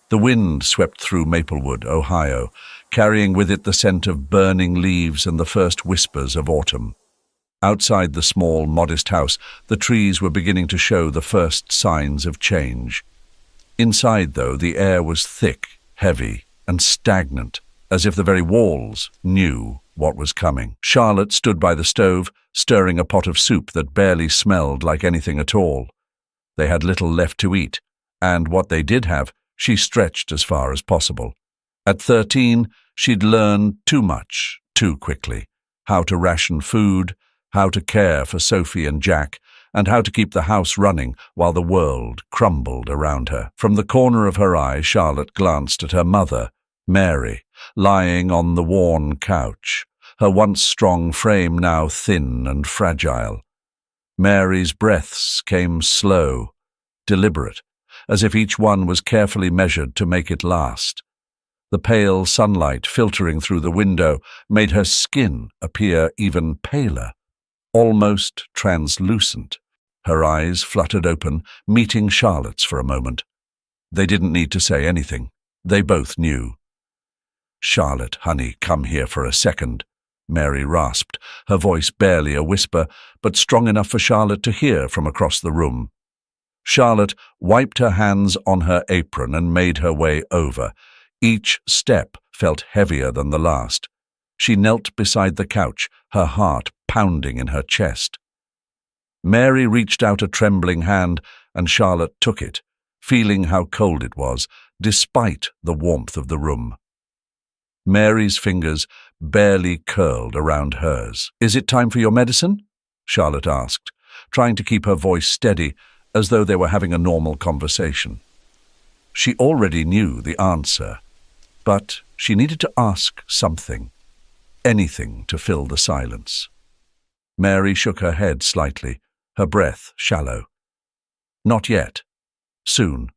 The wind swept through Maplewood, Ohio, carrying with it the scent of burning leaves and the first whispers of autumn. Outside the small, modest house, the trees were beginning to show the first signs of change. Inside, though, the air was thick, heavy, and stagnant, as if the very walls knew what was coming. Charlotte stood by the stove, stirring a pot of soup that barely smelled like anything at all. They had little left to eat, and what they did have, she stretched as far as possible. At 13, she'd learned too much, too quickly. How to ration food, how to care for Sophie and Jack, and how to keep the house running while the world crumbled around her. From the corner of her eye, Charlotte glanced at her mother, Mary, lying on the worn couch, her once strong frame now thin and fragile. Mary's breaths came slow, deliberate, as if each one was carefully measured to make it last. The pale sunlight filtering through the window made her skin appear even paler, almost translucent. Her eyes fluttered open, meeting Charlotte's for a moment. They didn't need to say anything. They both knew. "Charlotte, honey, come here for a second," Mary rasped, her voice barely a whisper, but strong enough for Charlotte to hear from across the room. Charlotte wiped her hands on her apron and made her way over. Each step felt heavier than the last. She knelt beside the couch, her heart pounding in her chest. Mary reached out a trembling hand, and Charlotte took it, feeling how cold it was, despite the warmth of the room. Mary's fingers barely curled around hers. "Is it time for your medicine?" Charlotte asked, trying to keep her voice steady, as though they were having a normal conversation. She already knew the answer, but she needed to ask something, anything to fill the silence. Mary shook her head slightly, her breath shallow. "Not yet. Soon."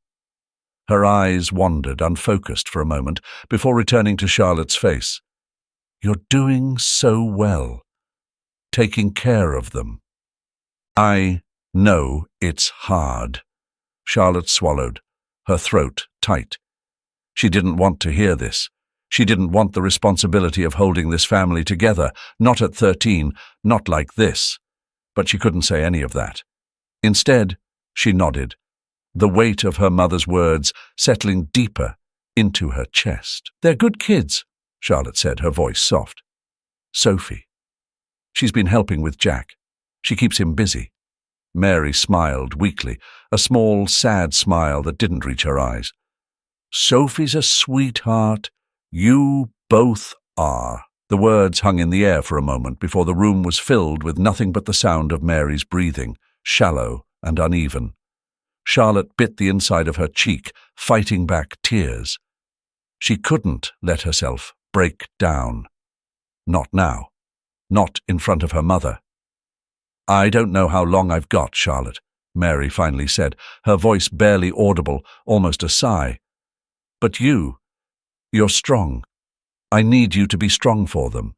Her eyes wandered, unfocused for a moment, before returning to Charlotte's face. "You're doing so well. Taking care of them." "I know it's hard." Charlotte swallowed, her throat tight. She didn't want to hear this. She didn't want the responsibility of holding this family together, not at 13, not like this. But she couldn't say any of that. Instead, she nodded, the weight of her mother's words settling deeper into her chest. "They're good kids," Charlotte said, her voice soft. "Sophie. She's been helping with Jack. She keeps him busy." Mary smiled weakly, a small, sad smile that didn't reach her eyes. "Sophie's a sweetheart. You both are." The words hung in the air for a moment before the room was filled with nothing but the sound of Mary's breathing, shallow and uneven. Charlotte bit the inside of her cheek, fighting back tears. She couldn't let herself break down. Not now. Not in front of her mother. "I don't know how long I've got, Charlotte," Mary finally said, her voice barely audible, almost a sigh. "But you're strong. I need you to be strong for them.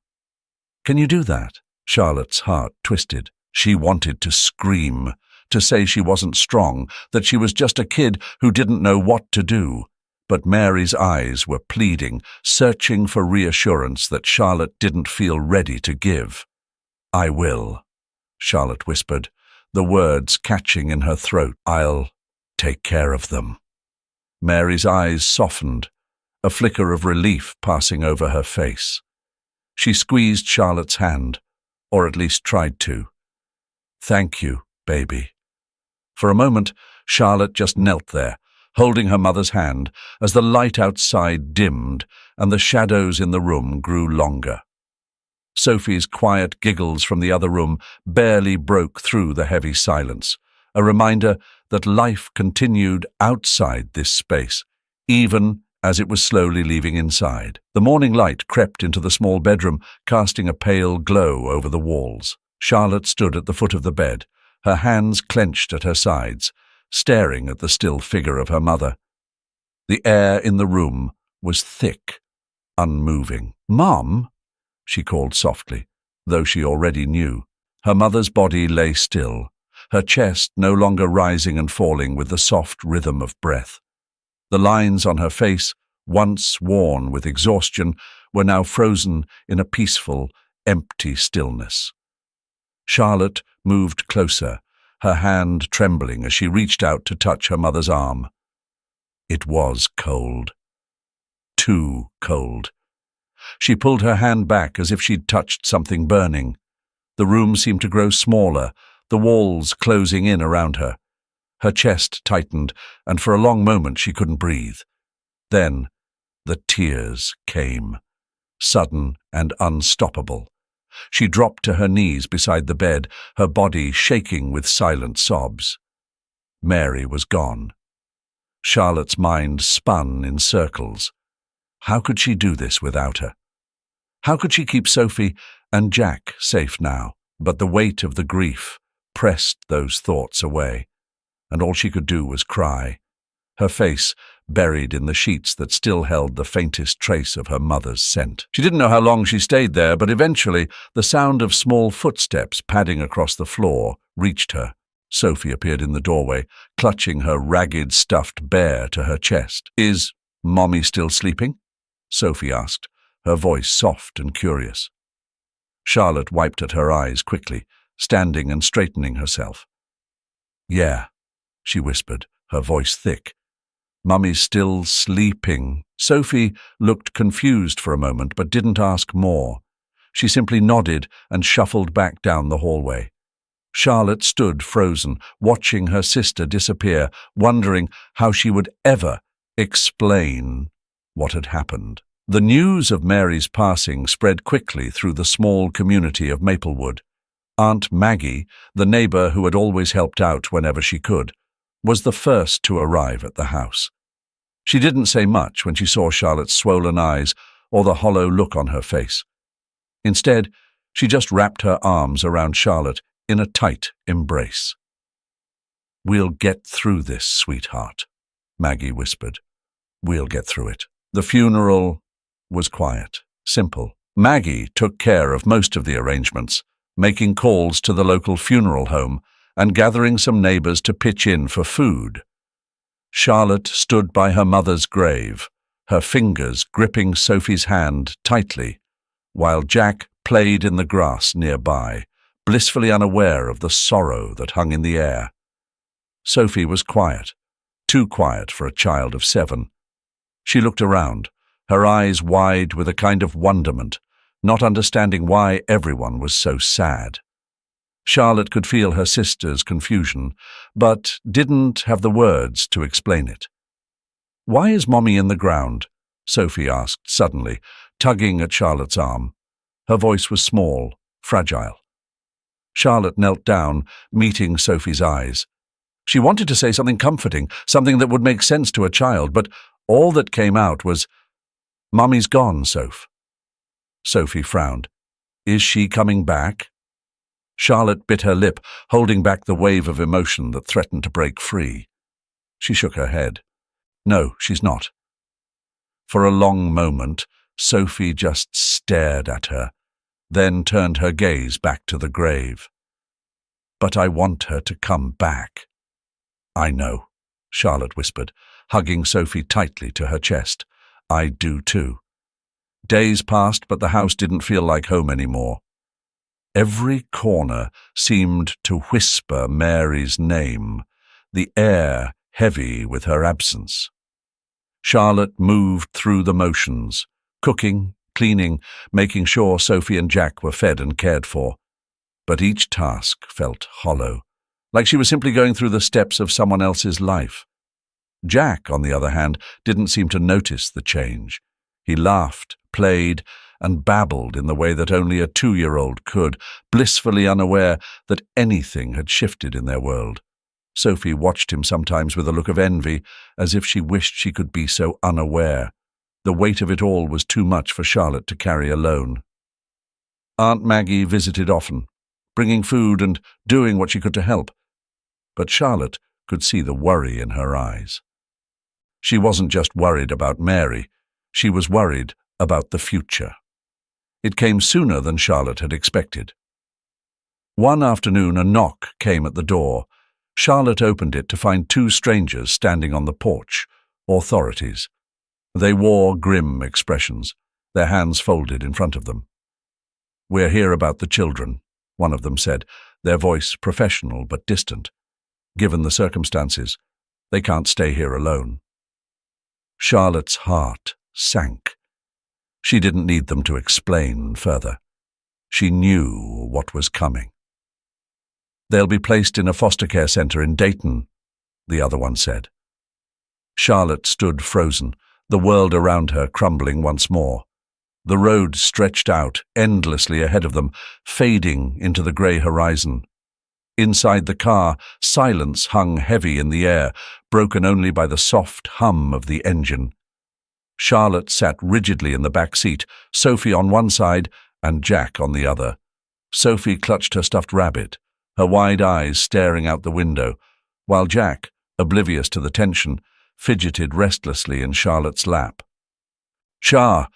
Can you do that?" Charlotte's heart twisted. She wanted to scream, to say she wasn't strong, that she was just a kid who didn't know what to do. But Mary's eyes were pleading, searching for reassurance that Charlotte didn't feel ready to give. "I will," Charlotte whispered, the words catching in her throat. "I'll take care of them." Mary's eyes softened, a flicker of relief passing over her face. She squeezed Charlotte's hand, or at least tried to. "Thank you, baby." For a moment, Charlotte just knelt there, holding her mother's hand, as the light outside dimmed and the shadows in the room grew longer. Sophie's quiet giggles from the other room barely broke through the heavy silence, a reminder that life continued outside this space, even as it was slowly leaving inside. The morning light crept into the small bedroom, casting a pale glow over the walls. Charlotte stood at the foot of the bed, her hands clenched at her sides, staring at the still figure of her mother. The air in the room was thick, unmoving. "Mom," she called softly, though she already knew. Her mother's body lay still, her chest no longer rising and falling with the soft rhythm of breath. The lines on her face, once worn with exhaustion, were now frozen in a peaceful, empty stillness. Charlotte moved closer, her hand trembling as she reached out to touch her mother's arm. It was cold. Too cold. She pulled her hand back as if she'd touched something burning. The room seemed to grow smaller, the walls closing in around her. Her chest tightened, and for a long moment she couldn't breathe. Then the tears came, sudden and unstoppable. She dropped to her knees beside the bed, her body shaking with silent sobs. Mary was gone. Charlotte's mind spun in circles. How could she do this without her? How could she keep Sophie and Jack safe now? But the weight of the grief pressed those thoughts away, and all she could do was cry, her face buried in the sheets that still held the faintest trace of her mother's scent. She didn't know how long she stayed there, but eventually the sound of small footsteps padding across the floor reached her. Sophie appeared in the doorway, clutching her ragged stuffed bear to her chest. "Is Mommy still sleeping?" Sophie asked, her voice soft and curious. Charlotte wiped at her eyes quickly, standing and straightening herself. "Yeah," she whispered, her voice thick. "Mummy's still sleeping." Sophie looked confused for a moment, but didn't ask more. She simply nodded and shuffled back down the hallway. Charlotte stood frozen, watching her sister disappear, wondering how she would ever explain what had happened. The news of Mary's passing spread quickly through the small community of Maplewood. Aunt Maggie, the neighbor who had always helped out whenever she could, was the first to arrive at the house. She didn't say much when she saw Charlotte's swollen eyes or the hollow look on her face. Instead, she just wrapped her arms around Charlotte in a tight embrace. "We'll get through this, sweetheart," Maggie whispered. "We'll get through it." The funeral was quiet, simple. Maggie took care of most of the arrangements, making calls to the local funeral home and gathering some neighbors to pitch in for food. Charlotte stood by her mother's grave, her fingers gripping Sophie's hand tightly, while Jack played in the grass nearby, blissfully unaware of the sorrow that hung in the air. Sophie was quiet, too quiet for a child of 7. She looked around, her eyes wide with a kind of wonderment, not understanding why everyone was so sad. Charlotte could feel her sister's confusion, but didn't have the words to explain it. "Why is Mommy in the ground?" Sophie asked suddenly, tugging at Charlotte's arm. Her voice was small, fragile. Charlotte knelt down, meeting Sophie's eyes. She wanted to say something comforting, something that would make sense to a child, but all that came out was, "Mummy's gone, Soph." Sophie frowned. "Is she coming back?" Charlotte bit her lip, holding back the wave of emotion that threatened to break free. She shook her head. "No, she's not." For a long moment, Sophie just stared at her, then turned her gaze back to the grave. "But I want her to come back." "I know," Charlotte whispered, hugging Sophie tightly to her chest. "I do too." Days passed, but the house didn't feel like home anymore. Every corner seemed to whisper Mary's name, the air heavy with her absence. Charlotte moved through the motions, cooking, cleaning, making sure Sophie and Jack were fed and cared for. But each task felt hollow, like she was simply going through the steps of someone else's life. Jack, on the other hand, didn't seem to notice the change. He laughed, played, and babbled in the way that only a 2-year-old could, blissfully unaware that anything had shifted in their world. Sophie watched him sometimes with a look of envy, as if she wished she could be so unaware. The weight of it all was too much for Charlotte to carry alone. Aunt Maggie visited often, bringing food and doing what she could to help. But Charlotte could see the worry in her eyes. She wasn't just worried about Mary, she was worried about the future. It came sooner than Charlotte had expected. One afternoon, a knock came at the door. Charlotte opened it to find 2 strangers standing on the porch, authorities. They wore grim expressions, their hands folded in front of them. "We're here about the children," one of them said, their voice professional but distant. "Given the circumstances, they can't stay here alone." Charlotte's heart sank. She didn't need them to explain further. She knew what was coming. "They'll be placed in a foster care center in Dayton," the other one said. Charlotte stood frozen, the world around her crumbling once more. The road stretched out endlessly ahead of them, fading into the grey horizon. Inside the car, silence hung heavy in the air, broken only by the soft hum of the engine. Charlotte sat rigidly in the back seat, Sophie on one side and Jack on the other. Sophie clutched her stuffed rabbit, her wide eyes staring out the window, while Jack, oblivious to the tension, fidgeted restlessly in Charlotte's lap. "Char,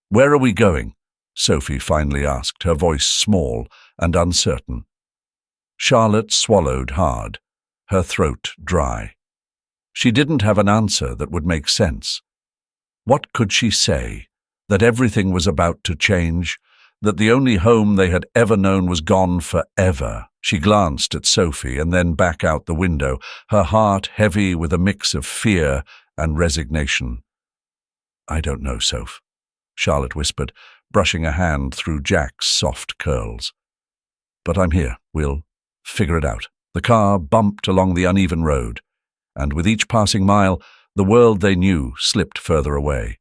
where are we going?" Sophie finally asked, her voice small and uncertain. Charlotte swallowed hard, her throat dry. She didn't have an answer that would make sense. What could she say? That everything was about to change? That the only home they had ever known was gone forever? She glanced at Sophie and then back out the window, her heart heavy with a mix of fear and resignation. "I don't know, Soph," Charlotte whispered, brushing a hand through Jack's soft curls. "But I'm here. We'll figure it out." The car bumped along the uneven road, and with each passing mile, the world they knew slipped further away.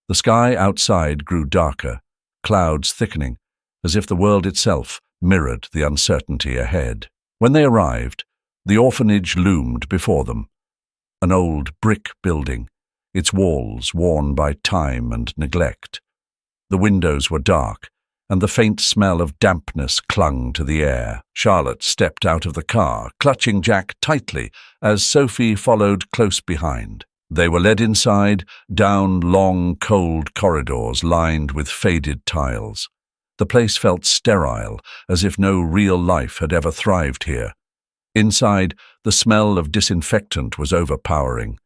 The sky outside grew darker, clouds thickening, as if the world itself mirrored the uncertainty ahead. When they arrived, the orphanage loomed before them. An old brick building, its walls worn by time and neglect. The windows were dark, and the faint smell of dampness clung to the air. Charlotte stepped out of the car, clutching Jack tightly, as Sophie followed close behind. They were led inside, down long, cold corridors lined with faded tiles. The place felt sterile, as if no real life had ever thrived here. Inside, the smell of disinfectant was overpowering.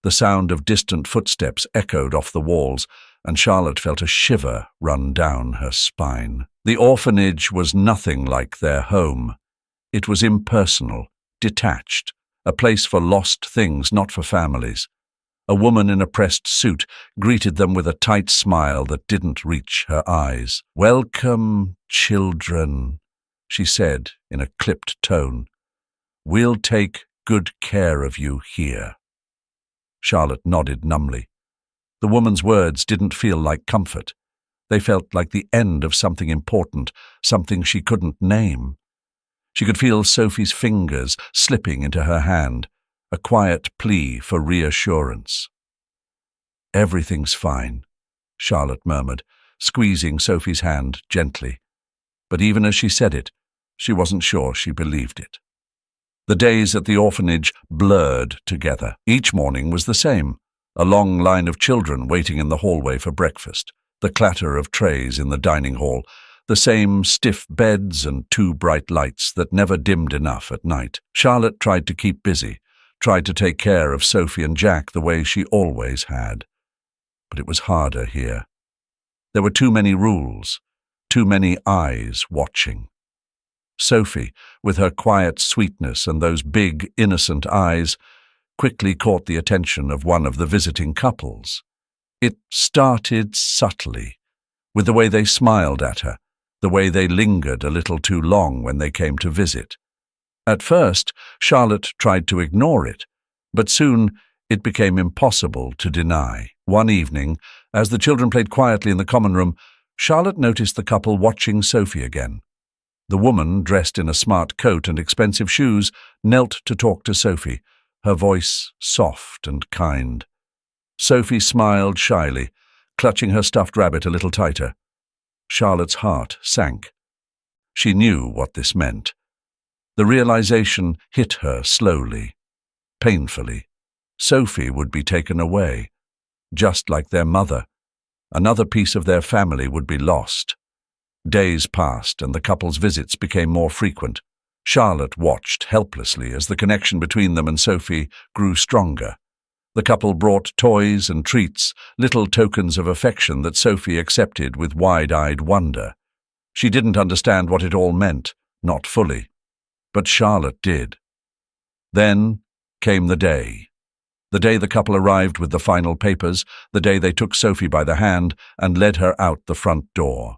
The sound of distant footsteps echoed off the walls, and Charlotte felt a shiver run down her spine. The orphanage was nothing like their home. It was impersonal, detached, a place for lost things, not for families. A woman in a pressed suit greeted them with a tight smile that didn't reach her eyes. "Welcome, children," she said in a clipped tone. "We'll take good care of you here." Charlotte nodded numbly. The woman's words didn't feel like comfort. They felt like the end of something important, something she couldn't name. She could feel Sophie's fingers slipping into her hand, a quiet plea for reassurance. "Everything's fine," Charlotte murmured, squeezing Sophie's hand gently. But even as she said it, she wasn't sure she believed it. The days at the orphanage blurred together. Each morning was the same. A long line of children waiting in the hallway for breakfast, the clatter of trays in the dining hall, the same stiff beds and two bright lights that never dimmed enough at night. Charlotte tried to keep busy, tried to take care of Sophie and Jack the way she always had. But it was harder here. There were too many rules, too many eyes watching. Sophie, with her quiet sweetness and those big, innocent eyes, quickly caught the attention of one of the visiting couples. It started subtly, with the way they smiled at her, the way they lingered a little too long when they came to visit. At first, Charlotte tried to ignore it, but soon it became impossible to deny. One evening, as the children played quietly in the common room, Charlotte noticed the couple watching Sophie again. The woman, dressed in a smart coat and expensive shoes, knelt to talk to Sophie, her voice soft and kind. Sophie smiled shyly, clutching her stuffed rabbit a little tighter. Charlotte's heart sank. She knew what this meant. The realization hit her slowly, painfully. Sophie would be taken away, just like their mother. Another piece of their family would be lost. Days passed, and the couple's visits became more frequent. Charlotte watched helplessly as the connection between them and Sophie grew stronger. The couple brought toys and treats, little tokens of affection that Sophie accepted with wide-eyed wonder. She didn't understand what it all meant, not fully. But Charlotte did. Then came the day. The day the couple arrived with the final papers, the day they took Sophie by the hand and led her out the front door.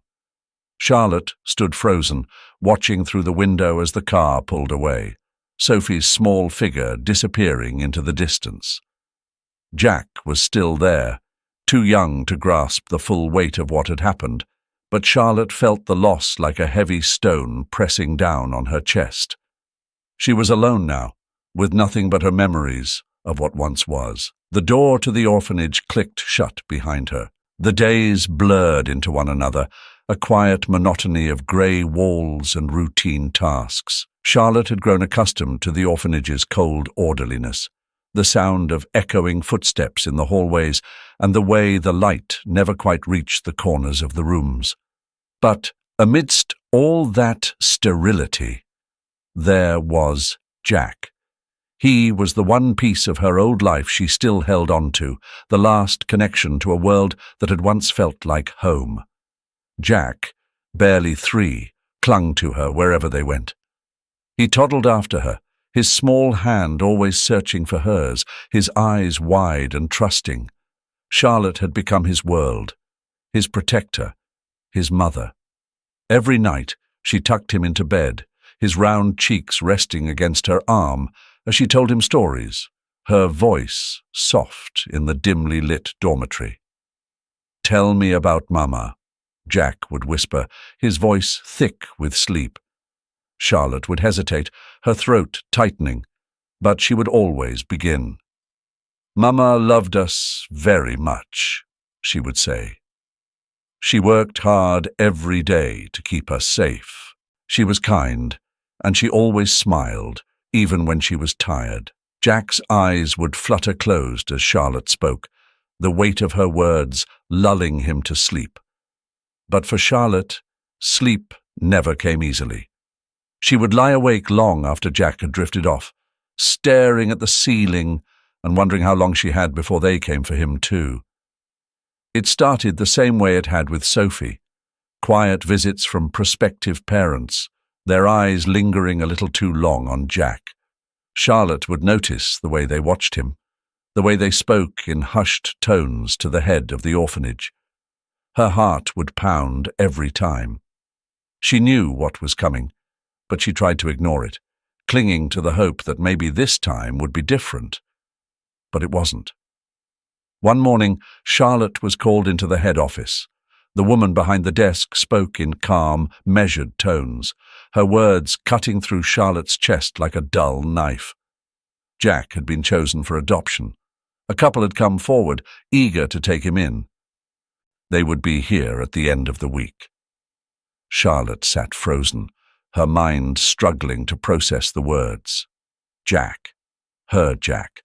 Charlotte stood frozen, watching through the window as the car pulled away, Sophie's small figure disappearing into the distance. Jack was still there, too young to grasp the full weight of what had happened, but Charlotte felt the loss like a heavy stone pressing down on her chest. She was alone now, with nothing but her memories of what once was. The door to the orphanage clicked shut behind her. The days blurred into one another, a quiet monotony of grey walls and routine tasks. Charlotte had grown accustomed to the orphanage's cold orderliness, the sound of echoing footsteps in the hallways and the way the light never quite reached the corners of the rooms. But amidst all that sterility, there was Jack. He was the one piece of her old life she still held on to, the last connection to a world that had once felt like home. Jack, barely 3, clung to her wherever they went. He toddled after her, his small hand always searching for hers, his eyes wide and trusting. Charlotte had become his world, his protector, his mother. Every night she tucked him into bed, his round cheeks resting against her arm as she told him stories, her voice soft in the dimly lit dormitory. "Tell me about Mama," Jack would whisper, his voice thick with sleep. Charlotte would hesitate, her throat tightening, but she would always begin. "Mama loved us very much," she would say. "She worked hard every day to keep us safe. She was kind, and she always smiled, even when she was tired." Jack's eyes would flutter closed as Charlotte spoke, the weight of her words lulling him to sleep. But for Charlotte, sleep never came easily. She would lie awake long after Jack had drifted off, staring at the ceiling and wondering how long she had before they came for him too. It started the same way it had with Sophie, quiet visits from prospective parents, their eyes lingering a little too long on Jack. Charlotte would notice the way they watched him, the way they spoke in hushed tones to the head of the orphanage. Her heart would pound every time. She knew what was coming, but she tried to ignore it, clinging to the hope that maybe this time would be different. But it wasn't. One morning, Charlotte was called into the head office. The woman behind the desk spoke in calm, measured tones, her words cutting through Charlotte's chest like a dull knife. Jack had been chosen for adoption. A couple had come forward, eager to take him in. They would be here at the end of the week. Charlotte sat frozen, her mind struggling to process the words. Jack. Her Jack.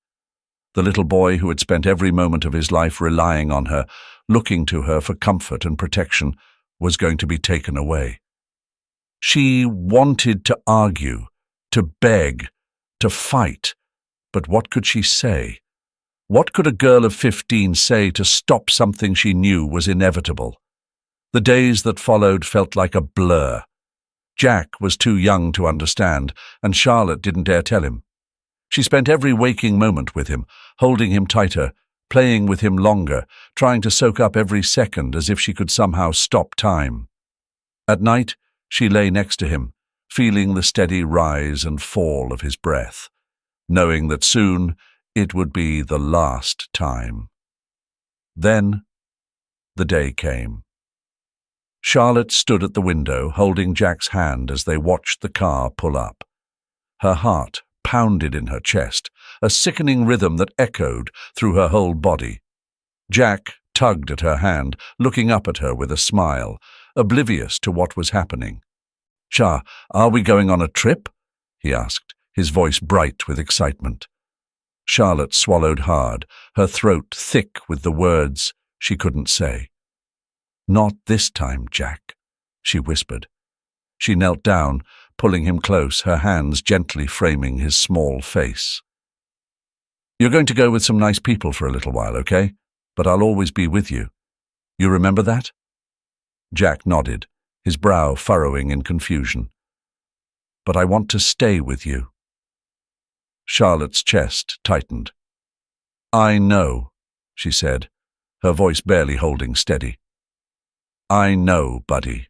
The little boy who had spent every moment of his life relying on her, looking to her for comfort and protection, was going to be taken away. She wanted to argue, to beg, to fight, but what could she say? What could a girl of 15 say to stop something she knew was inevitable? The days that followed felt like a blur. Jack was too young to understand, and Charlotte didn't dare tell him. She spent every waking moment with him, holding him tighter, playing with him longer, trying to soak up every second as if she could somehow stop time. At night, she lay next to him, feeling the steady rise and fall of his breath, knowing that soon it would be the last time. Then, the day came. Charlotte stood at the window, holding Jack's hand as they watched the car pull up. Her heart pounded in her chest, a sickening rhythm that echoed through her whole body. Jack tugged at her hand, looking up at her with a smile, oblivious to what was happening. "Char, are we going on a trip?" he asked, his voice bright with excitement. Charlotte swallowed hard, her throat thick with the words she couldn't say. "Not this time, Jack," she whispered. She knelt down, pulling him close, her hands gently framing his small face. You're going to go with some nice people for a little while, okay? But I'll always be with you. You remember that?" Jack nodded, his brow furrowing in confusion. "But I want to stay with you." Charlotte's chest tightened. "I know," she said, her voice barely holding steady. "I know, buddy."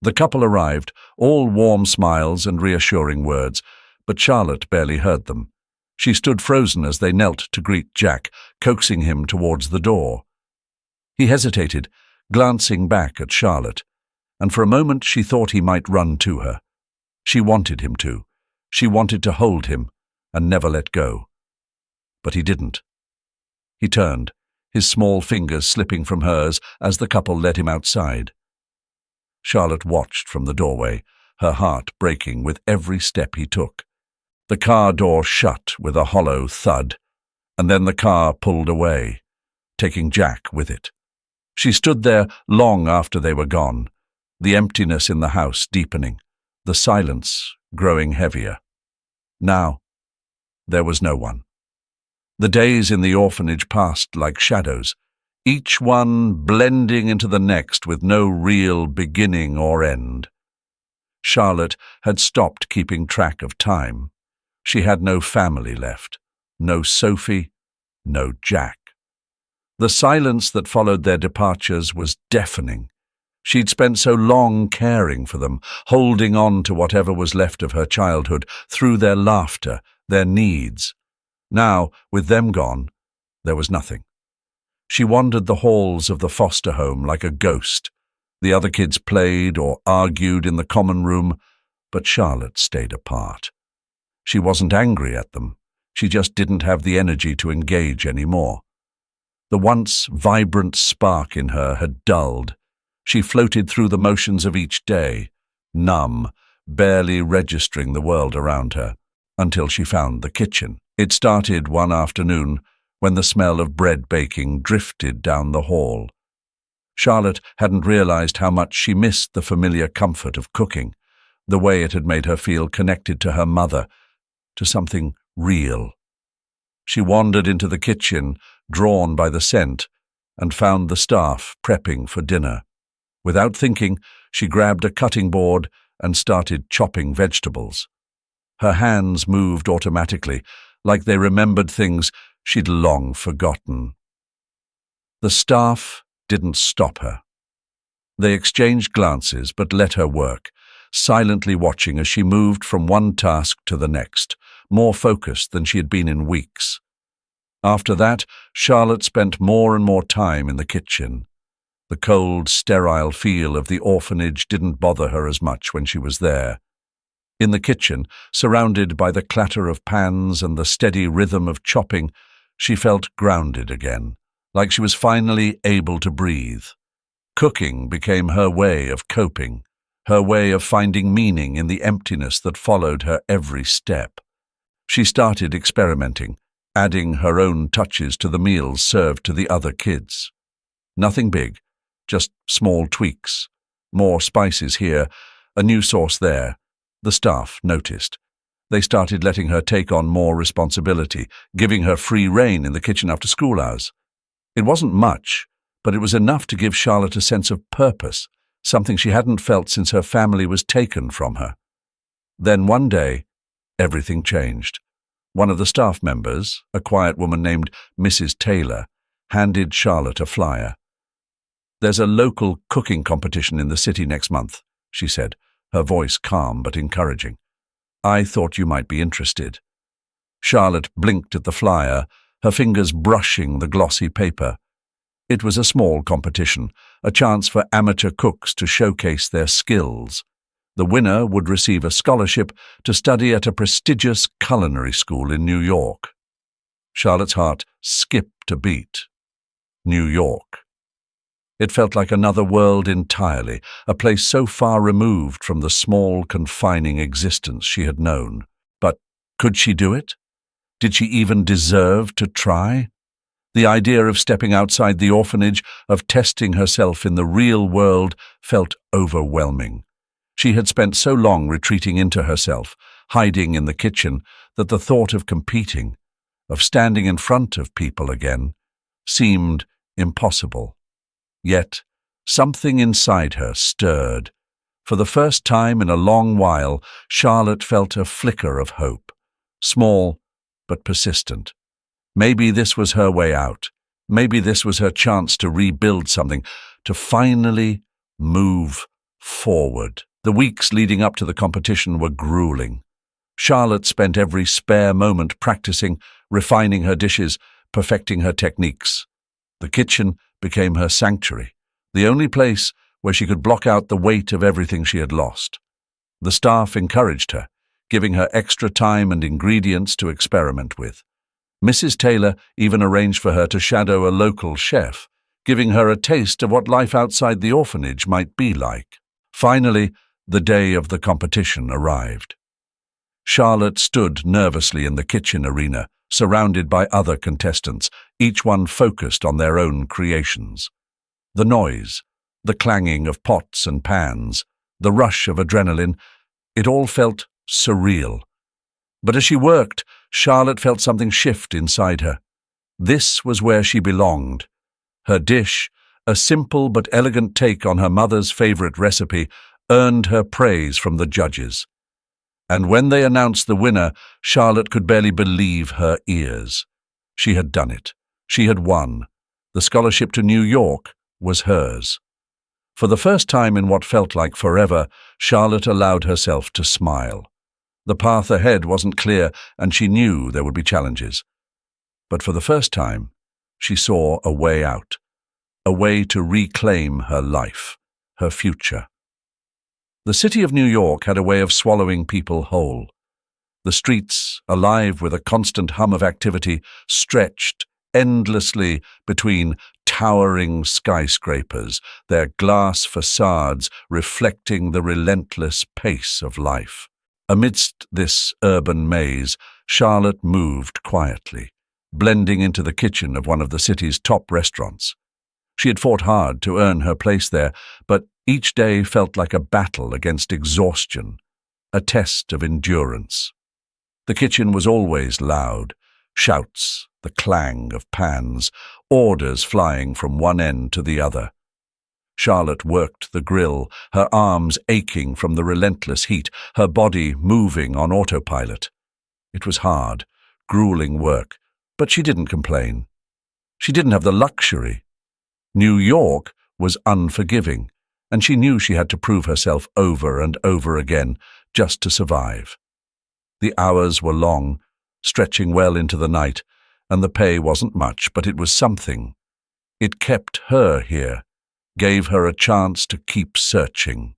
The couple arrived, all warm smiles and reassuring words, but Charlotte barely heard them. She stood frozen as they knelt to greet Jack, coaxing him towards the door. He hesitated, glancing back at Charlotte, and for a moment she thought he might run to her. She wanted him to. She wanted to hold him and never let go. But he didn't. He turned, his small fingers slipping from hers as the couple led him outside. Charlotte watched from the doorway, her heart breaking with every step he took. The car door shut with a hollow thud, and then the car pulled away, taking Jack with it. She stood there long after they were gone, the emptiness in the house deepening, the silence growing heavier. Now, there was no one. The days in the orphanage passed like shadows, each one blending into the next with no real beginning or end. Charlotte had stopped keeping track of time. She had no family left, no Sophie, no Jack. The silence that followed their departures was deafening. She'd spent so long caring for them, holding on to whatever was left of her childhood through their laughter, their needs. Now, with them gone, there was nothing. She wandered the halls of the foster home like a ghost. The other kids played or argued in the common room, but Charlotte stayed apart. She wasn't angry at them. She just didn't have the energy to engage anymore. The once vibrant spark in her had dulled. She floated through the motions of each day, numb, barely registering the world around her, until she found the kitchen. It started one afternoon when the smell of bread baking drifted down the hall. Charlotte hadn't realized how much she missed the familiar comfort of cooking, the way it had made her feel connected to her mother, to something real. She wandered into the kitchen, drawn by the scent, and found the staff prepping for dinner. Without thinking, she grabbed a cutting board and started chopping vegetables. Her hands moved automatically, like they remembered things she'd long forgotten. The staff didn't stop her. They exchanged glances but let her work, silently watching as she moved from one task to the next, more focused than she had been in weeks. After that, Charlotte spent more and more time in the kitchen. The cold, sterile feel of the orphanage didn't bother her as much when she was there. In the kitchen, surrounded by the clatter of pans and the steady rhythm of chopping, she felt grounded again, like she was finally able to breathe. Cooking became her way of coping, her way of finding meaning in the emptiness that followed her every step. She started experimenting, adding her own touches to the meals served to the other kids. Nothing big, just small tweaks. More spices here, a new sauce there. The staff noticed. They started letting her take on more responsibility, giving her free rein in the kitchen after school hours. It wasn't much, but it was enough to give Charlotte a sense of purpose, something she hadn't felt since her family was taken from her. Then one day, everything changed. One of the staff members, a quiet woman named Mrs. Taylor, handed Charlotte a flyer. "There's a local cooking competition in the city next month," she said, her voice calm but encouraging. "I thought you might be interested." Charlotte blinked at the flyer, her fingers brushing the glossy paper. It was a small competition, a chance for amateur cooks to showcase their skills. The winner would receive a scholarship to study at a prestigious culinary school in New York. Charlotte's heart skipped a beat. New York. It felt like another world entirely, a place so far removed from the small, confining existence she had known. But could she do it? Did she even deserve to try? The idea of stepping outside the orphanage, of testing herself in the real world, felt overwhelming. She had spent so long retreating into herself, hiding in the kitchen, that the thought of competing, of standing in front of people again, seemed impossible. Yet something inside her stirred. For the first time in a long while, Charlotte felt a flicker of hope, small but persistent. Maybe this was her way out. Maybe this was her chance to rebuild something, to finally move forward. The weeks leading up to the competition were grueling. Charlotte spent every spare moment practicing, refining her dishes, perfecting her techniques. The kitchen became her sanctuary, the only place where she could block out the weight of everything she had lost. The staff encouraged her, giving her extra time and ingredients to experiment with. Mrs. Taylor even arranged for her to shadow a local chef, giving her a taste of what life outside the orphanage might be like. Finally, the day of the competition arrived. Charlotte stood nervously in the kitchen arena, surrounded by other contestants, each one focused on their own creations. The noise, the clanging of pots and pans, the rush of adrenaline, it all felt surreal. But as she worked, Charlotte felt something shift inside her. This was where she belonged. Her dish, a simple but elegant take on her mother's favorite recipe, earned her praise from the judges. And when they announced the winner, Charlotte could barely believe her ears. She had done it. She had won. The scholarship to New York was hers. For the first time in what felt like forever, Charlotte allowed herself to smile. The path ahead wasn't clear, and she knew there would be challenges. But for the first time, she saw a way out, a way to reclaim her life, her future. The city of New York had a way of swallowing people whole. The streets, alive with a constant hum of activity, stretched endlessly between towering skyscrapers, their glass facades reflecting the relentless pace of life. Amidst this urban maze, Charlotte moved quietly, blending into the kitchen of one of the city's top restaurants. She had fought hard to earn her place there, but each day felt like a battle against exhaustion, a test of endurance. The kitchen was always loud, shouts, the clang of pans, orders flying from one end to the other. Charlotte worked the grill, her arms aching from the relentless heat, her body moving on autopilot. It was hard, grueling work, but she didn't complain. She didn't have the luxury. New York was unforgiving, and she knew she had to prove herself over and over again just to survive. The hours were long, stretching well into the night, and the pay wasn't much, but it was something. It kept her here, gave her a chance to keep searching.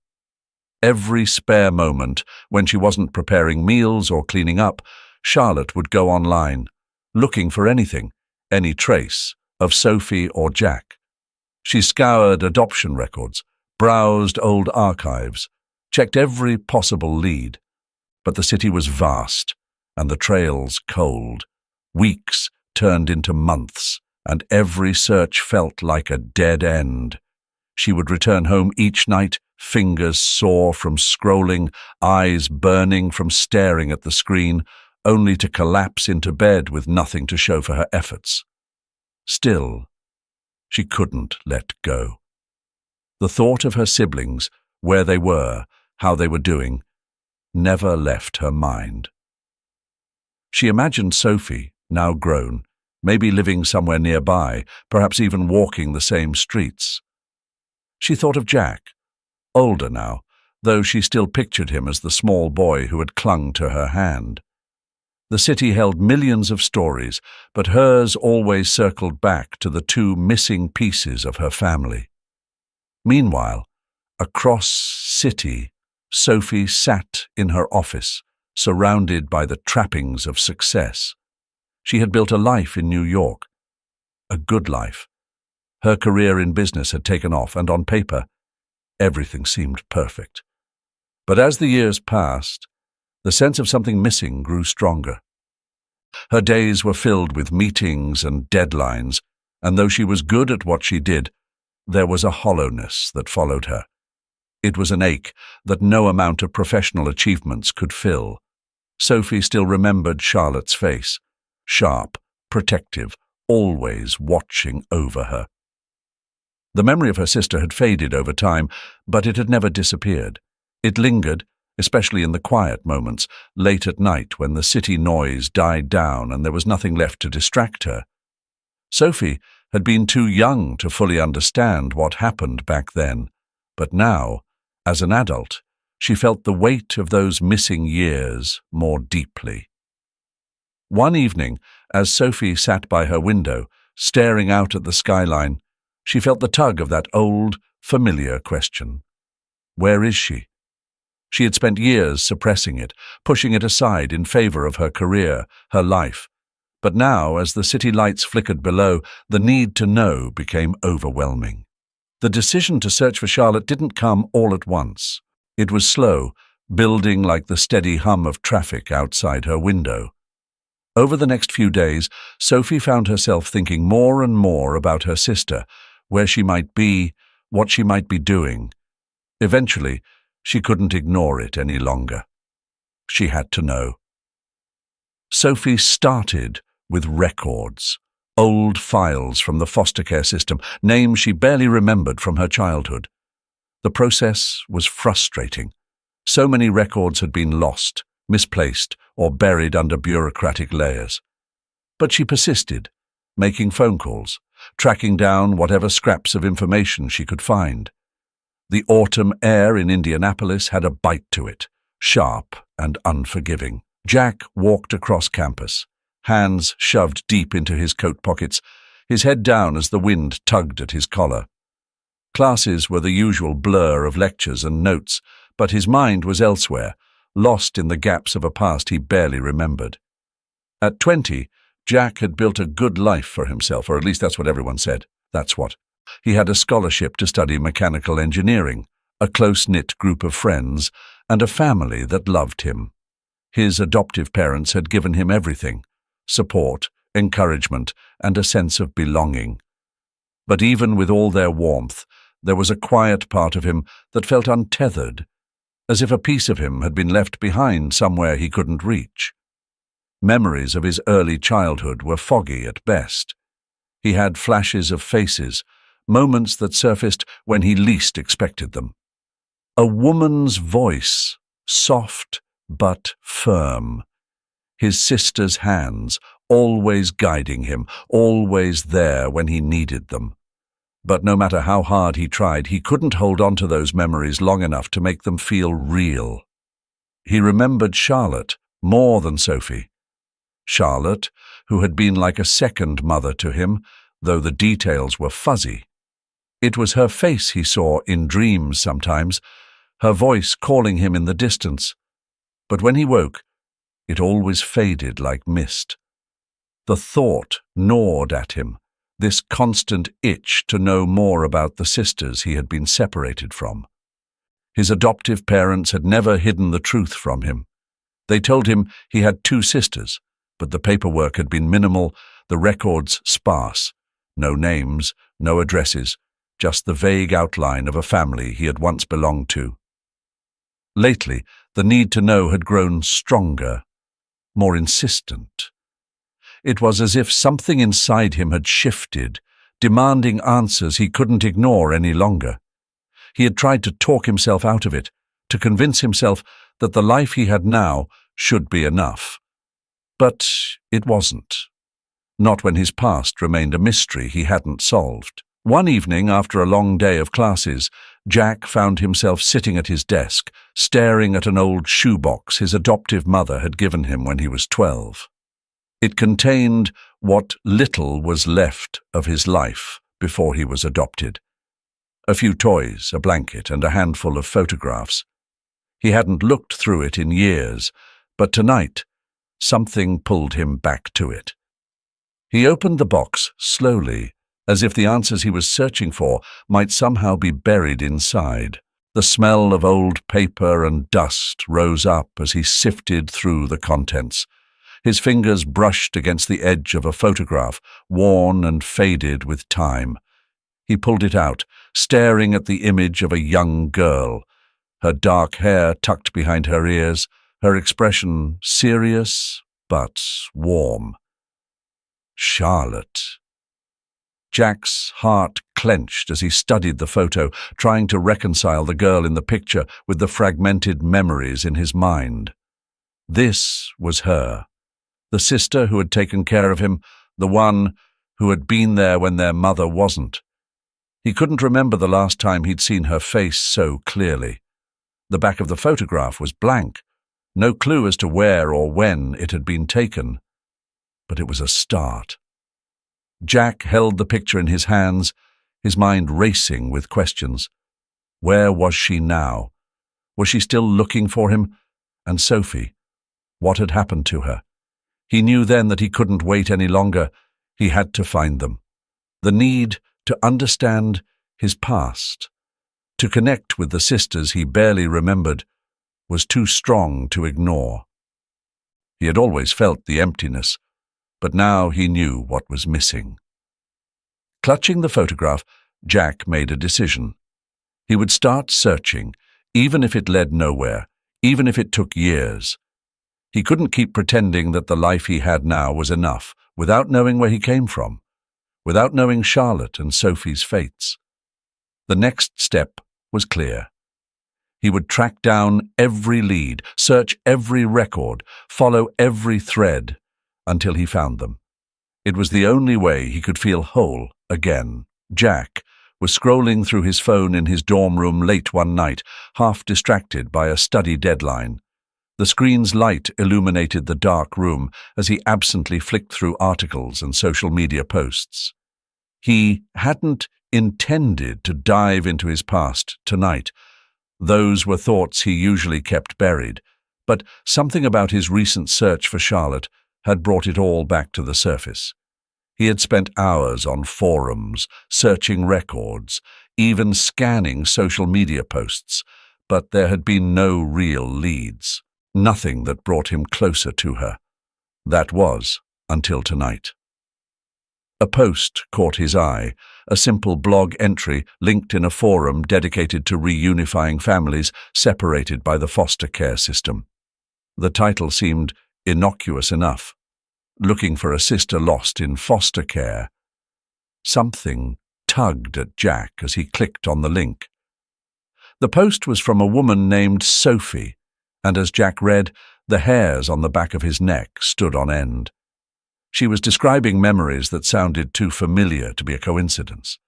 Every spare moment, when she wasn't preparing meals or cleaning up, Charlotte would go online, looking for anything, any trace of Sophie or Jack. She scoured adoption records, browsed old archives, checked every possible lead. But the city was vast, and the trails cold. Weeks turned into months, and every search felt like a dead end. She would return home each night, fingers sore from scrolling, eyes burning from staring at the screen, only to collapse into bed with nothing to show for her efforts. Still, she couldn't let go. The thought of her siblings, where they were, how they were doing, never left her mind. She imagined Sophie, now grown, maybe living somewhere nearby, perhaps even walking the same streets. She thought of Jack, older now, though she still pictured him as the small boy who had clung to her hand. The city held millions of stories, but hers always circled back to the two missing pieces of her family. Meanwhile, across city, Sophie sat in her office, surrounded by the trappings of success. She had built a life in New York, a good life. Her career in business had taken off, and on paper, everything seemed perfect. But as the years passed, the sense of something missing grew stronger. Her days were filled with meetings and deadlines, and though she was good at what she did, there was a hollowness that followed her. It was an ache that no amount of professional achievements could fill. Sophie still remembered Charlotte's face. sharp, protective, always watching over her. The memory of her sister had faded over time, but it had never disappeared. It lingered, especially in the quiet moments, late at night when the city noise died down and there was nothing left to distract her. Sophie had been too young to fully understand what happened back then, but now, as an adult, she felt the weight of those missing years more deeply. One evening, as Sophie sat by her window, staring out at the skyline, she felt the tug of that old, familiar question. Where is she? She had spent years suppressing it, pushing it aside in favor of her career, her life. But now, as the city lights flickered below, the need to know became overwhelming. The decision to search for Charlotte didn't come all at once. It was slow, building like the steady hum of traffic outside her window. Over the next few days, Sophie found herself thinking more and more about her sister, where she might be, what she might be doing. Eventually, she couldn't ignore it any longer. She had to know. Sophie started with records, old files from the foster care system, names she barely remembered from her childhood. The process was frustrating. So many records had been lost, misplaced, or buried under bureaucratic layers. But she persisted, making phone calls, tracking down whatever scraps of information she could find. The autumn air in Indianapolis had a bite to it, sharp and unforgiving. Jack walked across campus, hands shoved deep into his coat pockets, his head down as the wind tugged at his collar. Classes were the usual blur of lectures and notes, but his mind was elsewhere, lost in the gaps of a past he barely remembered. At 20, Jack had built a good life for himself, or at least that's what everyone said. That's what. He had a scholarship to study mechanical engineering, a close-knit group of friends, and a family that loved him. His adoptive parents had given him everything: support, encouragement, and a sense of belonging. But even with all their warmth, there was a quiet part of him that felt untethered, as if a piece of him had been left behind somewhere he couldn't reach. Memories of his early childhood were foggy at best. He had flashes of faces, moments that surfaced when he least expected them. A woman's voice, soft but firm. His sister's hands, always guiding him, always there when he needed them. But no matter how hard he tried, he couldn't hold on to those memories long enough to make them feel real. He remembered Charlotte more than Sophie. Charlotte, who had been like a second mother to him, though the details were fuzzy. It was her face he saw in dreams sometimes, her voice calling him in the distance. But when he woke, it always faded like mist. The thought gnawed at him, this constant itch to know more about the sisters he had been separated from. His adoptive parents had never hidden the truth from him. They told him he had 2 sisters, but the paperwork had been minimal, the records sparse. No names, no addresses, just the vague outline of a family he had once belonged to. Lately, the need to know had grown stronger, more insistent. It was as if something inside him had shifted, demanding answers he couldn't ignore any longer. He had tried to talk himself out of it, to convince himself that the life he had now should be enough. But it wasn't. Not when his past remained a mystery he hadn't solved. One evening, after a long day of classes, Jack found himself sitting at his desk, staring at an old shoebox his adoptive mother had given him when he was 12. It contained what little was left of his life before he was adopted. A few toys, a blanket, and a handful of photographs. He hadn't looked through it in years, but tonight, something pulled him back to it. He opened the box slowly, as if the answers he was searching for might somehow be buried inside. The smell of old paper and dust rose up as he sifted through the contents. His fingers brushed against the edge of a photograph, worn and faded with time. He pulled it out, staring at the image of a young girl, her dark hair tucked behind her ears, her expression serious but warm. Charlotte. Jack's heart clenched as he studied the photo, trying to reconcile the girl in the picture with the fragmented memories in his mind. This was her, the sister who had taken care of him, the one who had been there when their mother wasn't. He couldn't remember the last time he'd seen her face so clearly. The back of the photograph was blank, no clue as to where or when it had been taken. But it was a start. Jack held the picture in his hands, his mind racing with questions. Where was she now? Was she still looking for him? And Sophie? What had happened to her? He knew then that he couldn't wait any longer. He had to find them. The need to understand his past, to connect with the sisters he barely remembered, was too strong to ignore. He had always felt the emptiness, but now he knew what was missing. Clutching the photograph, Jack made a decision. He would start searching, even if it led nowhere, even if it took years. He couldn't keep pretending that the life he had now was enough, without knowing where he came from, without knowing Charlotte and Sophie's fates. The next step was clear. He would track down every lead, search every record, follow every thread, until he found them. It was the only way he could feel whole again. Jack was scrolling through his phone in his dorm room late one night, half distracted by a study deadline. The screen's light illuminated the dark room as he absently flicked through articles and social media posts. He hadn't intended to dive into his past tonight. Those were thoughts he usually kept buried, but something about his recent search for Charlotte had brought it all back to the surface. He had spent hours on forums, searching records, even scanning social media posts, but there had been no real leads, nothing that brought him closer to her. That was until tonight. A post caught his eye, a simple blog entry linked in a forum dedicated to reunifying families separated by the foster care system. The title seemed innocuous enough. Looking for a sister lost in foster care. Something tugged at Jack as he clicked on the link. The post was from a woman named Sophie, and as Jack read, the hairs on the back of his neck stood on end. She was describing memories that sounded too familiar to be a coincidence.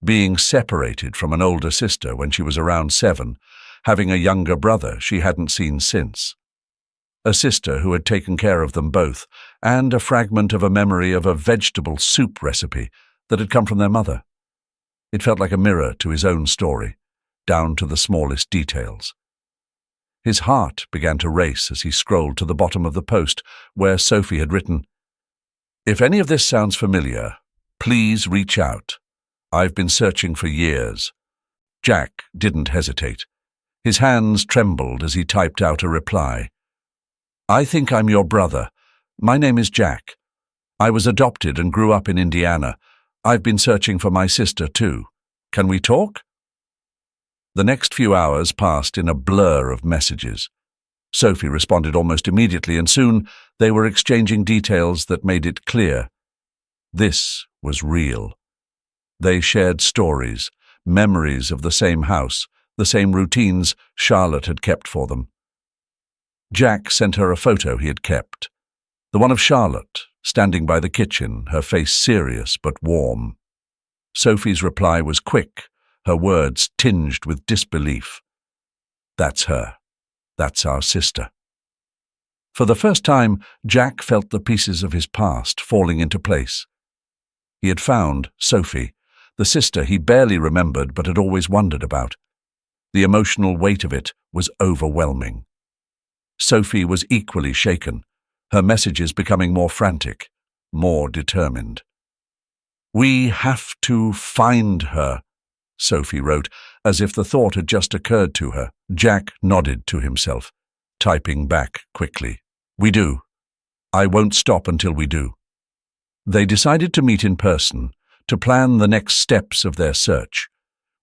Being separated from an older sister when she was around 7, having a younger brother she hadn't seen since. A sister who had taken care of them both, and a fragment of a memory of a vegetable soup recipe that had come from their mother. It felt like a mirror to his own story, down to the smallest details. His heart began to race as he scrolled to the bottom of the post, where Sophie had written, "If any of this sounds familiar, please reach out. I've been searching for years." Jack didn't hesitate. His hands trembled as he typed out a reply. "I think I'm your brother. My name is Jack. I was adopted and grew up in Indiana. I've been searching for my sister too. Can we talk?" The next few hours passed in a blur of messages. Sophie responded almost immediately, and soon they were exchanging details that made it clear. This was real. They shared stories, memories of the same house, the same routines Charlotte had kept for them. Jack sent her a photo he had kept, the one of Charlotte, standing by the kitchen, her face serious but warm. Sophie's reply was quick, her words tinged with disbelief. "That's her. That's our sister." For the first time, Jack felt the pieces of his past falling into place. He had found Sophie, the sister he barely remembered but had always wondered about. The emotional weight of it was overwhelming. Sophie was equally shaken, her messages becoming more frantic, more determined. "We have to find her," Sophie wrote, as if the thought had just occurred to her. Jack nodded to himself, typing back quickly. "We do. I won't stop until we do." They decided to meet in person, to plan the next steps of their search.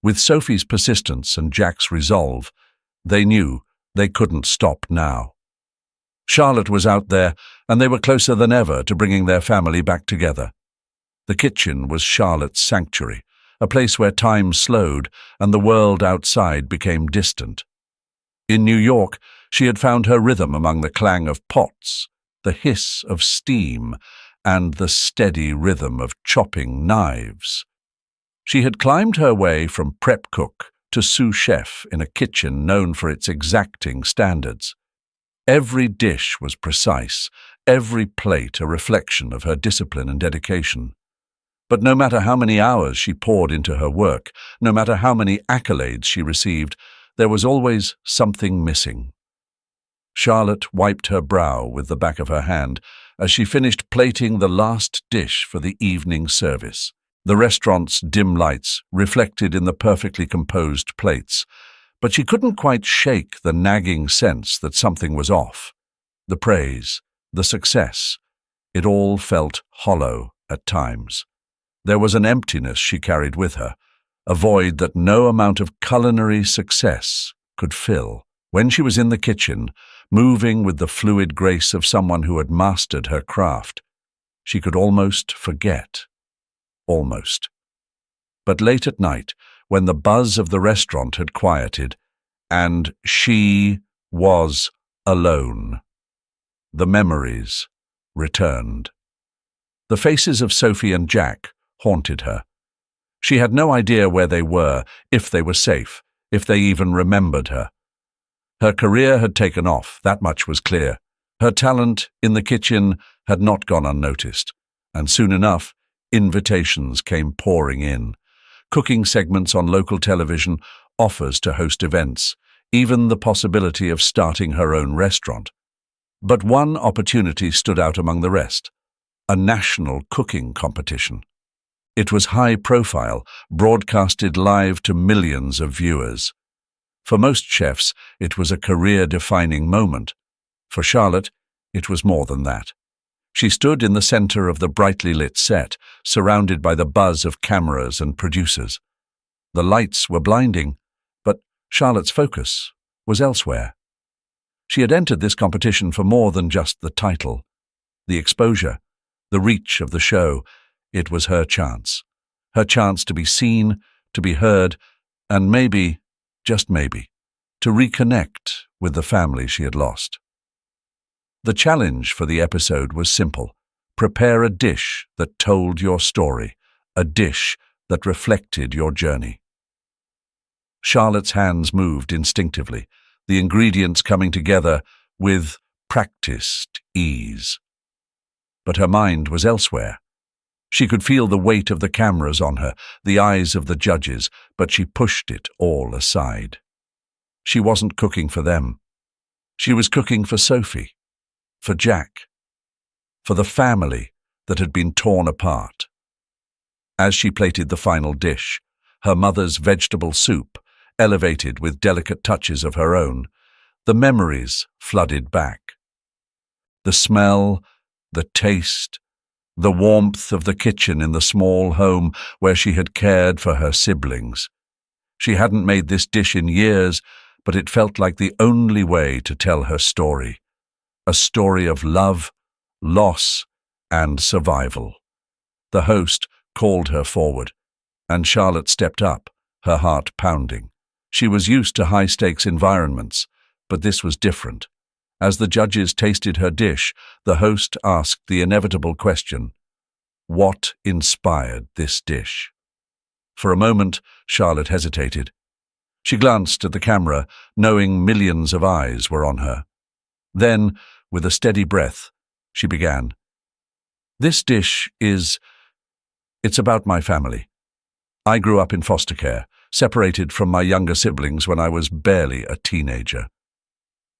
With Sophie's persistence and Jack's resolve, they knew they couldn't stop now. Charlotte was out there, and they were closer than ever to bringing their family back together. The kitchen was Charlotte's sanctuary, a place where time slowed and the world outside became distant. In New York, she had found her rhythm among the clang of pots, the hiss of steam, and the steady rhythm of chopping knives. She had climbed her way from prep cook to sous chef in a kitchen known for its exacting standards. Every dish was precise, every plate a reflection of her discipline and dedication. But no matter how many hours she poured into her work, no matter how many accolades she received, there was always something missing. Charlotte wiped her brow with the back of her hand as she finished plating the last dish for the evening service. The restaurant's dim lights reflected in the perfectly composed plates, but she couldn't quite shake the nagging sense that something was off. The praise, the success, it all felt hollow at times. There was an emptiness she carried with her, a void that no amount of culinary success could fill. When she was in the kitchen, moving with the fluid grace of someone who had mastered her craft, she could almost forget. Almost. But late at night, when the buzz of the restaurant had quieted, and she was alone, the memories returned. The faces of Sophie and Jack haunted her. She had no idea where they were, if they were safe, if they even remembered her. Her career had taken off, that much was clear. Her talent in the kitchen had not gone unnoticed, and soon enough, invitations came pouring in. Cooking segments on local television, offers to host events, even the possibility of starting her own restaurant. But one opportunity stood out among the rest: a national cooking competition. It was high profile, broadcasted live to millions of viewers. For most chefs, it was a career-defining moment. For Charlotte, it was more than that. She stood in the center of the brightly lit set, surrounded by the buzz of cameras and producers. The lights were blinding, but Charlotte's focus was elsewhere. She had entered this competition for more than just the title. The exposure, the reach of the show, it was her chance. Her chance to be seen, to be heard, and maybe, just maybe, to reconnect with the family she had lost. The challenge for the episode was simple: prepare a dish that told your story, a dish that reflected your journey. Charlotte's hands moved instinctively, the ingredients coming together with practiced ease. But her mind was elsewhere. She could feel the weight of the cameras on her, the eyes of the judges, but she pushed it all aside. She wasn't cooking for them. She was cooking for Sophie, for Jack, for the family that had been torn apart. As she plated the final dish, her mother's vegetable soup, elevated with delicate touches of her own, the memories flooded back. The smell, the taste, the warmth of the kitchen in the small home where she had cared for her siblings. She hadn't made this dish in years, but it felt like the only way to tell her story. A story of love, loss, and survival. The host called her forward, and Charlotte stepped up, her heart pounding. She was used to high-stakes environments, but this was different. As the judges tasted her dish, the host asked the inevitable question: what inspired this dish? For a moment, Charlotte hesitated. She glanced at the camera, knowing millions of eyes were on her. Then, with a steady breath, she began. This dish it's about my family. I grew up in foster care, separated from my younger siblings when I was barely a teenager.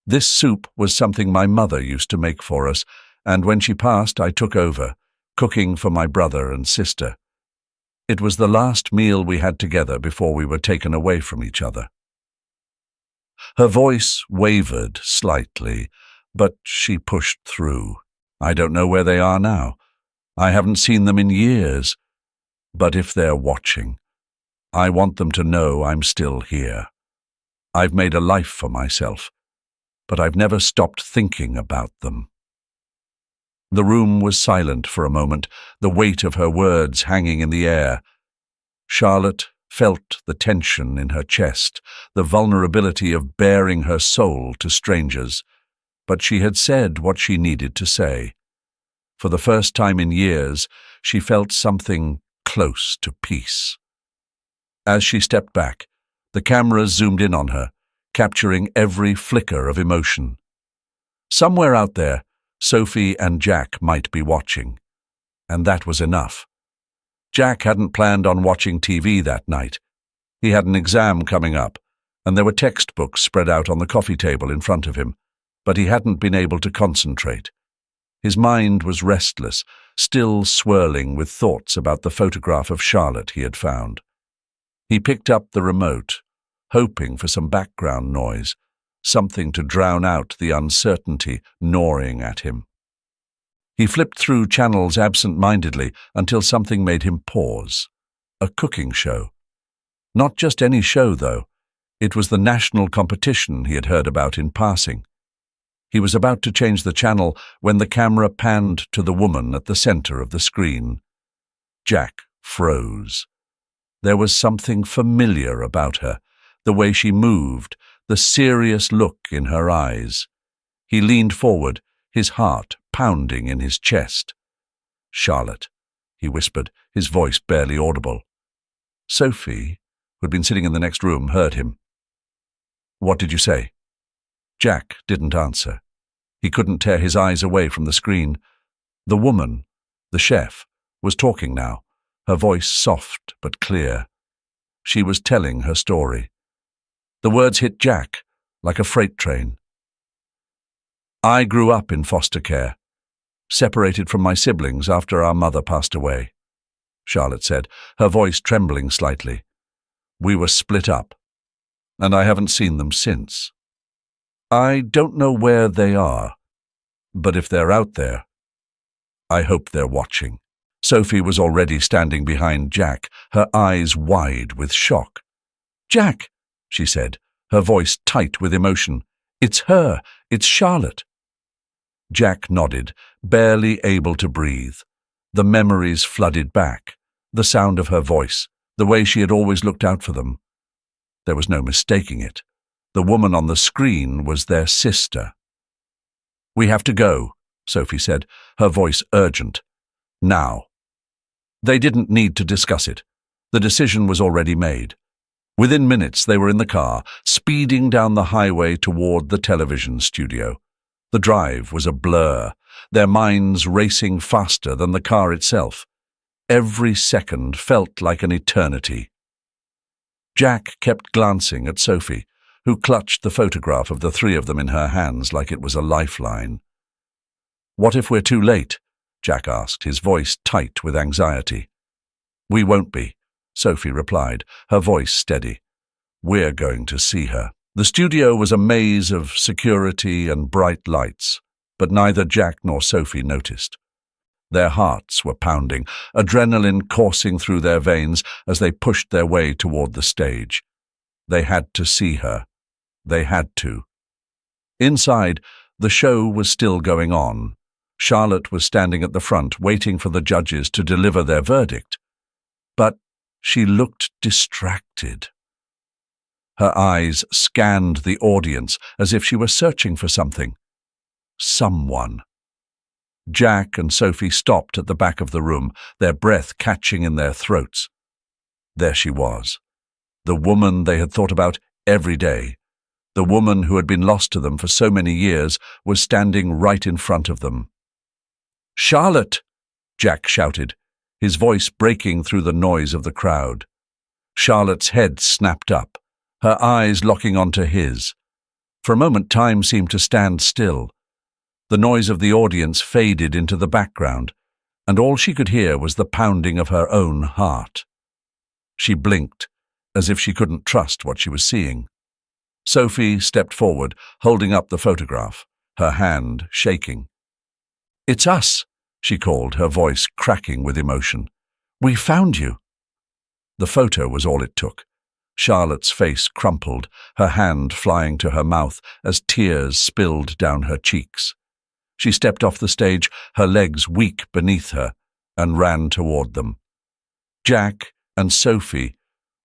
This soup was something my mother used to make for us, and when she passed, I took over, cooking for my brother and sister. It was the last meal we had together before we were taken away from each other. Her voice wavered slightly, but she pushed through. I don't know where they are now. I haven't seen them in years. But if they're watching, I want them to know I'm still here. I've made a life for myself. but I've never stopped thinking about them." The room was silent for a moment, the weight of her words hanging in the air. Charlotte felt the tension in her chest, the vulnerability of baring her soul to strangers, but she had said what she needed to say. For the first time in years, she felt something close to peace. As she stepped back, the camera zoomed in on her, capturing every flicker of emotion. Somewhere out there, Sophie and Jack might be watching, and that was enough. Jack hadn't planned on watching TV that night. He had an exam coming up, and there were textbooks spread out on the coffee table in front of him, but he hadn't been able to concentrate. His mind was restless, still swirling with thoughts about the photograph of Charlotte he had found. He picked up the remote, hoping for some background noise, something to drown out the uncertainty gnawing at him. He flipped through channels absent-mindedly until something made him pause. A cooking show. Not just any show, though. It was the national competition he had heard about in passing. He was about to change the channel when the camera panned to the woman at the center of the screen. Jack froze. There was something familiar about her, the way she moved, the serious look in her eyes. He leaned forward, his heart pounding in his chest. "Charlotte," he whispered, his voice barely audible. Sophie, who had been sitting in the next room, heard him. "What did you say?" Jack didn't answer. He couldn't tear his eyes away from the screen. The woman, the chef, was talking now, her voice soft but clear. She was telling her story. The words hit Jack like a freight train. "I grew up in foster care, separated from my siblings after our mother passed away," Charlotte said, her voice trembling slightly. "We were split up, and I haven't seen them since. I don't know where they are, but if they're out there, I hope they're watching." Sophie was already standing behind Jack, her eyes wide with shock. "Jack," she said, her voice tight with emotion. "It's her. It's Charlotte." Jack nodded, barely able to breathe. The memories flooded back, the sound of her voice, the way she had always looked out for them. There was no mistaking it. The woman on the screen was their sister. "We have to go," Sophie said, her voice urgent. "Now." They didn't need to discuss it. The decision was already made. Within minutes they were in the car, speeding down the highway toward the television studio. The drive was a blur, their minds racing faster than the car itself. Every second felt like an eternity. Jack kept glancing at Sophie, who clutched the photograph of the three of them in her hands like it was a lifeline. "What if we're too late?" Jack asked, his voice tight with anxiety. "We won't be," Sophie replied, her voice steady. "We're going to see her." The studio was a maze of security and bright lights, but neither Jack nor Sophie noticed. Their hearts were pounding, adrenaline coursing through their veins as they pushed their way toward the stage. They had to see her. They had to. Inside, the show was still going on. Charlotte was standing at the front, waiting for the judges to deliver their verdict. But she looked distracted. Her eyes scanned the audience as if she were searching for something. Someone. Jack and Sophie stopped at the back of the room, their breath catching in their throats. There she was, the woman they had thought about every day. The woman who had been lost to them for so many years was standing right in front of them. "Charlotte!" Jack shouted, his voice breaking through the noise of the crowd. Charlotte's head snapped up, her eyes locking onto his. For a moment time seemed to stand still. The noise of the audience faded into the background, and all she could hear was the pounding of her own heart. She blinked, as if she couldn't trust what she was seeing. Sophie stepped forward, holding up the photograph, her hand shaking. "It's us," she called, her voice cracking with emotion. "We found you." The photo was all it took. Charlotte's face crumpled, her hand flying to her mouth as tears spilled down her cheeks. She stepped off the stage, her legs weak beneath her, and ran toward them. Jack and Sophie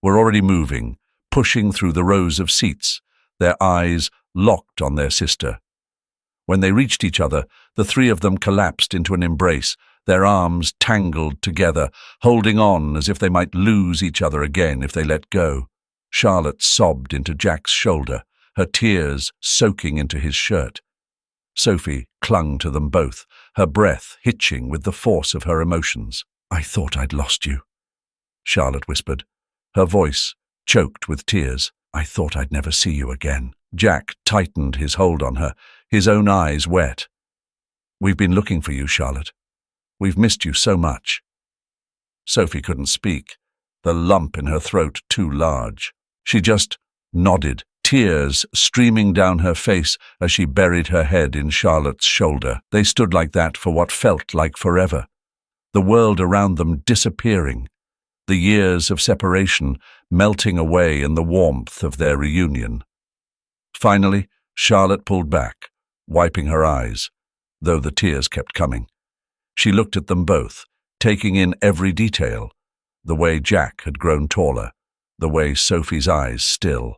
were already moving, pushing through the rows of seats, their eyes locked on their sister. When they reached each other, the three of them collapsed into an embrace, their arms tangled together, holding on as if they might lose each other again if they let go. Charlotte sobbed into Jack's shoulder, her tears soaking into his shirt. Sophie clung to them both, her breath hitching with the force of her emotions. "I thought I'd lost you," Charlotte whispered, her voice choked with tears. "I thought I'd never see you again." Jack tightened his hold on her, his own eyes wet. "We've been looking for you, Charlotte. We've missed you so much." Sophie couldn't speak, the lump in her throat too large. She just nodded, tears streaming down her face as she buried her head in Charlotte's shoulder. They stood like that for what felt like forever, the world around them disappearing, the years of separation melting away in the warmth of their reunion. Finally, Charlotte pulled back, wiping her eyes, though the tears kept coming. She looked at them both, taking in every detail, the way Jack had grown taller, the way Sophie's eyes still,